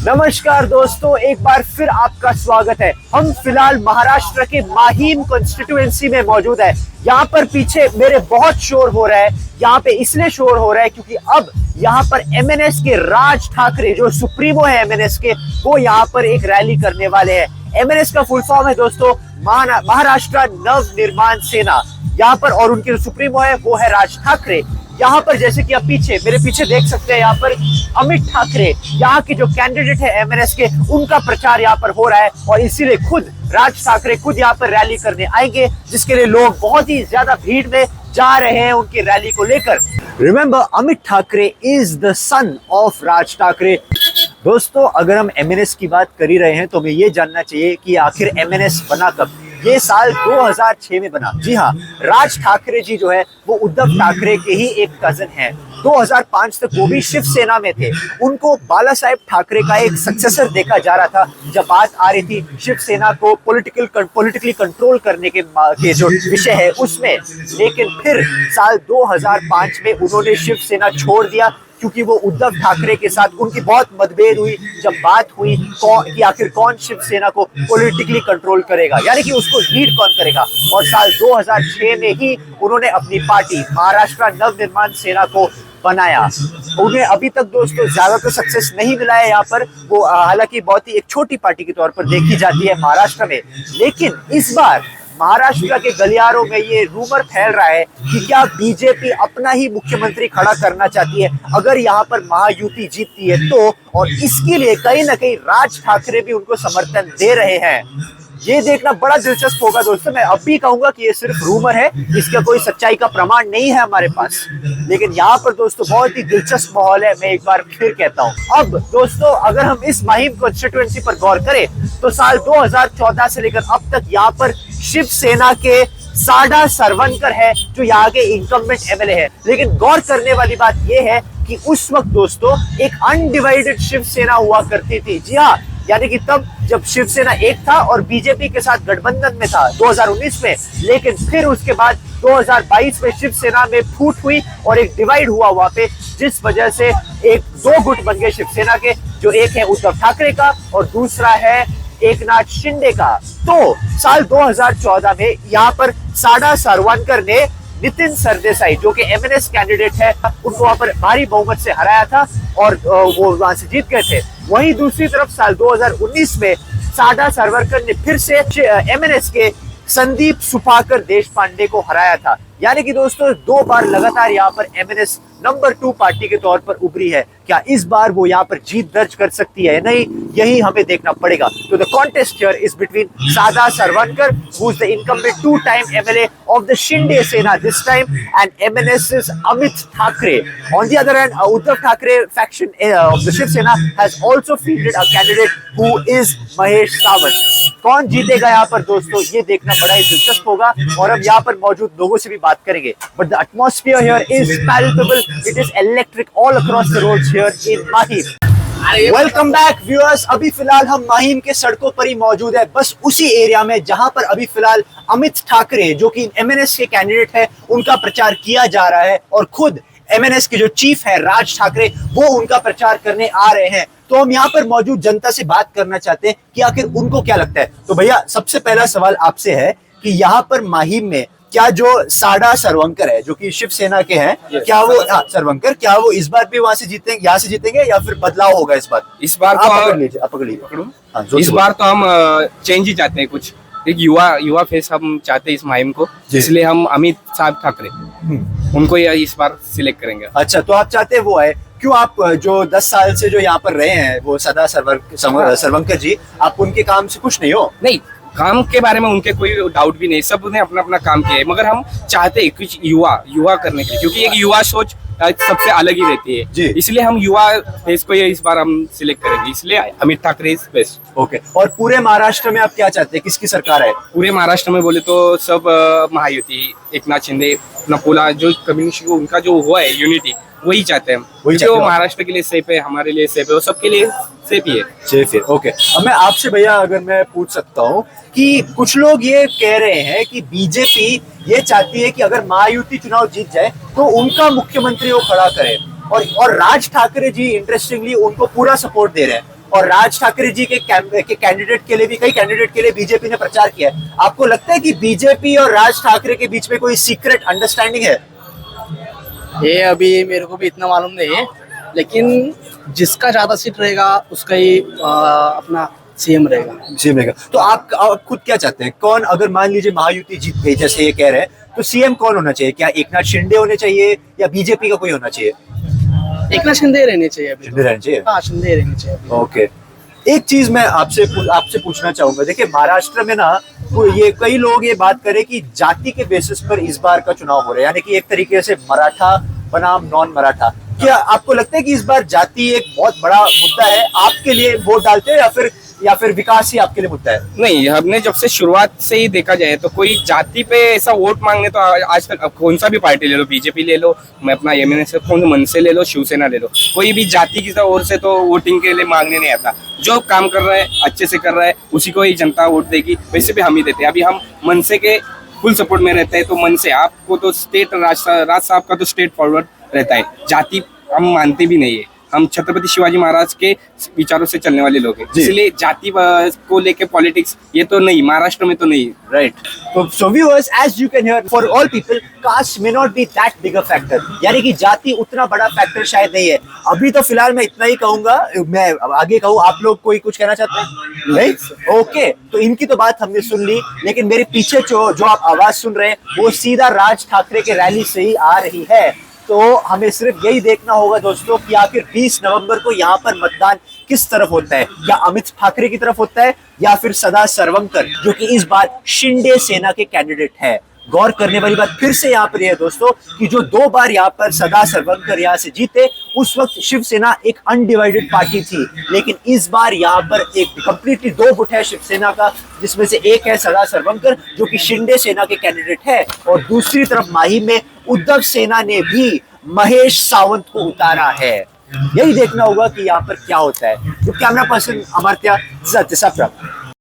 नमस्कार दोस्तों, एक बार फिर आपका स्वागत है। हम फिलहाल महाराष्ट्र के माहीम कॉन्स्टिट्यूएंसी में मौजूद है। यहाँ पर पीछे मेरे बहुत शोर हो रहा है। यहाँ पे इसलिए शोर हो रहा है क्योंकि अब यहाँ पर एमएनएस के राज ठाकरे जो सुप्रीमो है एमएनएस के, वो यहाँ पर एक रैली करने वाले हैं। एमएनएस का फुल फॉर्म है दोस्तों महाराष्ट्र नव निर्माण सेना। यहाँ पर और उनके जो सुप्रीमो है वो है राज ठाकरे। यहाँ पर जैसे कि आप मेरे पीछे देख सकते हैं, यहाँ पर अमित ठाकरे यहाँ के जो कैंडिडेट है एमएनएस के, उनका प्रचार यहाँ पर हो रहा है और इसीलिए खुद राज ठाकरे खुद यहाँ पर रैली करने आएंगे, जिसके लिए लोग बहुत ही ज्यादा भीड़ में जा रहे हैं उनकी रैली को लेकर। Remember, Amit Thackeray is the son of Raj Thackeray. दोस्तों, अगर हम एमएनएस की बात कर ही रहे हैं तो हमें ये जानना चाहिए कि आखिर एमएनएस बना कब। ये साल 2006 में बना। जी हाँ, राज ठाकरे जी जो है वो उद्धव ठाकरे के ही एक कजन हैं। 2005 तक वो भी शिवसेना में थे। उनको बाला साहेब ठाकरे का एक सक्सेसर देखा जा रहा था जब बात आ रही थी शिवसेना को पॉलिटिकली कंट्रोल करने के जो विषय है उसमें। लेकिन फिर साल 2005 में उन्होंने शिवसेना छोड़ दिया क्योंकि वो उद्धव ठाकरे के साथ उनकी बहुत मतभेद हुई। जब बात हुई कि आखिर कौन शिवसेना को पॉलिटिकली कंट्रोल करेगा, यानी कि उसको लीड कौन करेगा, और साल 2006 में ही उन्होंने अपनी पार्टी महाराष्ट्र नव निर्माण सेना को बनाया। उन्हें अभी तक दोस्तों ज्यादा तो सक्सेस नहीं मिला है यहाँ पर। वो हालांकि बहुत ही एक छोटी पार्टी के तौर पर देखी जाती है महाराष्ट्र में। लेकिन इस बार महाराष्ट्र के गलियारों में ये रूमर फैल रहा है कि क्या बीजेपी अपना ही मुख्यमंत्री खड़ा करना चाहती है अगर यहाँ पर महायुति जीतती है तो, और इसके लिए कहीं ना कहीं राज ठाकरे भी उनको समर्थन दे रहे हैं। ये देखना बड़ा दिलचस्प होगा दोस्तों। मैं अब भी कहूंगा कि ये सिर्फ रूमर है, इसका कोई सच्चाई का प्रमाण नहीं है हमारे पास। लेकिन यहाँ पर दोस्तों बहुत ही दिलचस्प माहौल है, मैं एक बार फिर कहता हूँ। अब दोस्तों, अगर हम इस माहीम कॉन्स्टिट्यूएंसी पर गौर करें तो साल 2014 से लेकर अब तक यहाँ पर शिवसेना के साडा सरवनकर है जो यहाँ के इनकम्बेंट एमएलए है। लेकिन गौर करने वाली बात यह है कि उस वक्त दोस्तों एक अनडिवाइडेड शिवसेना हुआ करती थी। जी हाँ, यानी कि तब जब शिवसेना एक था और बीजेपी के साथ गठबंधन में था 2019 में। लेकिन फिर उसके बाद 2022 में शिवसेना में फूट हुई और एक डिवाइड हुआ वहां पे, जिस वजह से दो गुट बन गए शिवसेना के, जो एक है उद्धव ठाकरे का और दूसरा है एकनाथ शिंदे का। तो साल 2014 में यहाँ पर साडा सरवनकर ने नितिन सरदेसाई जो कि एमएनएस कैंडिडेट है, उनको वहां पर भारी बहुमत से हराया था और वो वहां से जीत गए थे। वहीं दूसरी तरफ साल 2019 में साडा सरवनकर ने फिर से एमएनएस के संदीप सुपाकर देशपांडे को हराया था। यानी कि दोस्तों 2 बार लगातार यहाँ पर एमएनएस नंबर 2 पार्टी के तौर पर उभरी है। क्या इस बार वो यहाँ पर जीत दर्ज कर सकती है? नहीं, यही हमें देखना पड़ेगा। तो the contest here is between Sada Sarvankar, who is the incumbent 2-time MLA of the Shinde Sena this time, and MNS's Amit Thackeray. On the other hand, Uddhav Thackeray faction of the Shiv Sena has also fielded a candidate who is Mahesh Sawant. कौन जीतेगा यहाँ पर दोस्तों, ये देखना बड़ा ही दिलचस्प होगा और अब यहाँ पर मौजूद लोगों से भी बात करेंगे। But the atmosphere here is palpable. It is electric all across the roads here in Mahim. Welcome back viewers. अभी फिलहाल हम माहीम के सड़कों पर ही मौजूद है, बस उसी एरिया में जहां पर अभी फिलहाल अमित ठाकरे जो कि एमएनएस के कैंडिडेट है उनका प्रचार किया जा रहा है और खुद एमएनएस के जो चीफ है राज ठाकरे वो उनका प्रचार करने आ रहे हैं। तो हम यहाँ पर मौजूद जनता से बात करना चाहते हैं कि आखिर उनको क्या लगता है। तो भैया, सबसे पहला सवाल आपसे है कि यहाँ पर माहीम में क्या जो साडा सरवनकर है जो कि शिवसेना के हैं, क्या वो सरवनकर, क्या वो इस बार भी वहां से जीतेंगे, यहाँ से जीतेंगे या फिर बदलाव होगा इस बार? इस बार तो आप पकड़ लीजिए। इस बार तो हम चेंज ही चाहते हैं, कुछ एक युवा फेस हम चाहते हैं इस माहिम को, इसलिए हम अमित साहब ठाकरे उनको इस बार सिलेक्ट करेंगे। अच्छा, तो आप चाहते हैं वो है। क्यों आप जो 10 साल से जो यहाँ पर रहे हैं वो सदा सरवनकर जी, आप उनके काम से खुश नहीं हो? नहीं, काम के बारे में उनके कोई डाउट भी नहीं, सब ने अपना अपना काम किया है, मगर हम चाहते हैं कुछ युवा करने के लिए, क्योंकि एक युवा सोच सबसे अलग ही रहती है, इसलिए हम युवा फेस को इस बार हम सिलेक्ट करेंगे, इसलिए Amit Thackeray is best. Okay, और पूरे महाराष्ट्र में आप क्या चाहते हैं, किसकी सरकार है? पूरे महाराष्ट्र में बोले तो सब महायुति, एकनाथ शिंदे, नपोला जो कम्युनिस्ट उनका जो हुआ है यूनिटी, वही चाहते हैं हम। जो महाराष्ट्र के लिए सेफ है, हमारे लिए सेफ है, वो सबके लिए सेफ ही है। सेफ है, ओके। अब मैं आपसे भैया अगर मैं पूछ सकता हूँ कि कुछ लोग ये कह रहे हैं कि बीजेपी ये चाहती है कि अगर महायुति चुनाव जीत जाए तो उनका मुख्यमंत्री वो खड़ा करे, और राज ठाकरे जी इंटरेस्टिंगली उनको पूरा सपोर्ट दे रहे हैं। और राज ठाकरे जी के कैंडिडेट के लिए भी, कई कैंडिडेट के लिए बीजेपी ने प्रचार किया है। आपको लगता है कि बीजेपी और राज ठाकरे के बीच में कोई सीक्रेट अंडरस्टैंडिंग है? ये अभी मेरे को भी इतना मालूम नहीं है, लेकिन जिसका ज्यादा सीट रहेगा उसका ही अपना सीएम रहेगा। सीएम रहेगा। तो आप खुद क्या चाहते हैं? कौन, अगर मान लीजिए महायुति जीत गई जैसे ये कह रहे हैं, तो सीएम कौन होना चाहिए? क्या एकनाथ शिंदे होने चाहिए या बीजेपी का कोई होना चाहिए? एकनाथ शिंदे रहने चाहिए अभी। शिंदे रहने चाहिए। हाँ, शिंदे रहने चाहिए अभी। ओके, एक चीज मैं आपसे पूछना चाहूंगा। देखिए महाराष्ट्र में ना, ये कई लोग ये बात करें कि जाति के बेसिस पर इस बार का चुनाव हो रहा है, यानी कि एक तरीके से मराठा बनाम नॉन मराठा। क्या आपको लगता है कि इस बार जाति एक बहुत बड़ा मुद्दा है? आपके लिए वोट डालते हैं या फिर विकास ही आपके लिए मुद्दा है? नहीं, हमने जब से शुरुआत से ही देखा जाए तो कोई जाति पे ऐसा वोट मांगने तो आज तक, अब कौन सा भी पार्टी ले लो, बीजेपी ले लो, मैं अपना यमन से कौन मनसे ले लो, शिवसेना ले लो, कोई भी जाति की ओर से तो वोटिंग के लिए मांगने नहीं आता। जो काम कर रहा है, अच्छे से कर रहा है, उसी को ही जनता वोट देगी। वैसे भी हम ही देते हैं। अभी हम मनसे के फुल सपोर्ट में रहते हैं, तो मनसे आपको तो स्टेट राज साहब का तो स्टेट फॉरवर्ड रहता है। जाति हम मानते भी नहीं है। हम छत्रपति शिवाजी महाराज के विचारों से चलने वाले लोग हैं, इसलिए जाति को लेके पॉलिटिक्स ये तो नहीं, महाराष्ट्र में तो नहीं। Right. So viewers, as you can hear, for all people, caste may not be that big a factor. यानी कि जाति उतना बड़ा फैक्टर शायद नहीं है। अभी तो फिलहाल मैं इतना ही कहूंगा, मैं आगे कहूँ, आप लोग कोई कुछ कहना चाहते हैं? नहीं? ओके, तो इनकी तो बात हमने सुन ली, लेकिन मेरे पीछे जो आप आवाज सुन रहे हैं वो सीधा राज ठाकरे के रैली से ही आ रही है। तो हमें सिर्फ यही देखना होगा दोस्तों कि आखिर 20 नवंबर को यहाँ पर मतदान किस तरफ होता है, या अमित ठाकरे की तरफ होता है या फिर सदा सर्वंकर, जो कि इस बार शिंदे सेना के कैंडिडेट है। गौर करने वाली बात फिर से यहाँ पर यह है दोस्तों कि जो 2 बार यहाँ पर सदा सर्वंकर यहाँ से जीते, उस वक्त शिवसेना एक अनडिवाइडेड पार्टी थी, लेकिन इस बार यहाँ पर एक कंप्लीटली 2 गुट है शिवसेना का, जिसमें से एक है सदा सर्वंकर जो कि शिंदे सेना के कैंडिडेट है, और दूसरी तरफ माहिम में उद्धव सेना ने भी महेश सावंत को उतारा है। यही देखना होगा कि यहाँ पर क्या होता है। तो कैमरा पर्सन अमर्त्य, सत्य सप्रा।